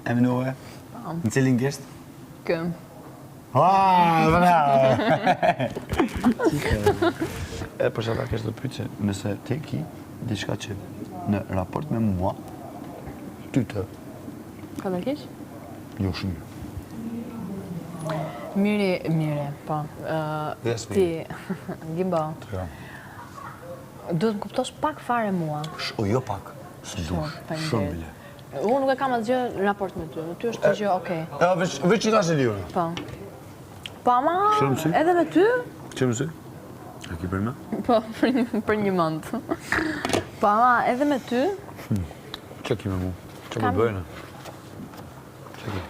E minove? Në cilin gjesht? Këm. E për shaka kështë të pyqe, nëse te ki, diçka që në raport me mua, ty të... Ka të kish? Jo shumë. Mire, po. Ti, Gimbo, duhet më kuptosh pak fare mua. O jo pak, së dush, shumë bile. Unë nuk e kam asgjë raport me ty, ty është të gjë okej. Veç që ta se lione. Po. Po ama, edhe me ty? Që mësy? A ki për me? Po, për një mand. Po ama, edhe me ty? Që ki me mu? Që më bëjnë? Që ki?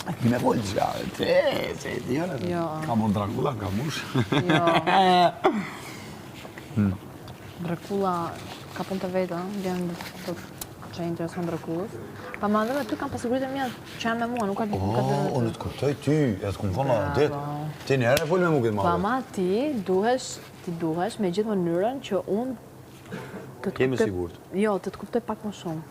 A ki me volë që se e tjone? Jo. Ka mon Dracula, ka mush. Jo. Dracula ka punë të vetë, vjen të që e intereson Draculës. Pa ma dhe me ty kam pasigurit e mija që janë me mua, nuk ka të... O, në të kuptoj ty, e të kumë thonë ditë. Ti një herë e folë me mu këtë madhe. Pa ma ti duhesh me gjithë mënyrën që unë... Jemi sigurt. Jo, të kuptoj pak më shumë.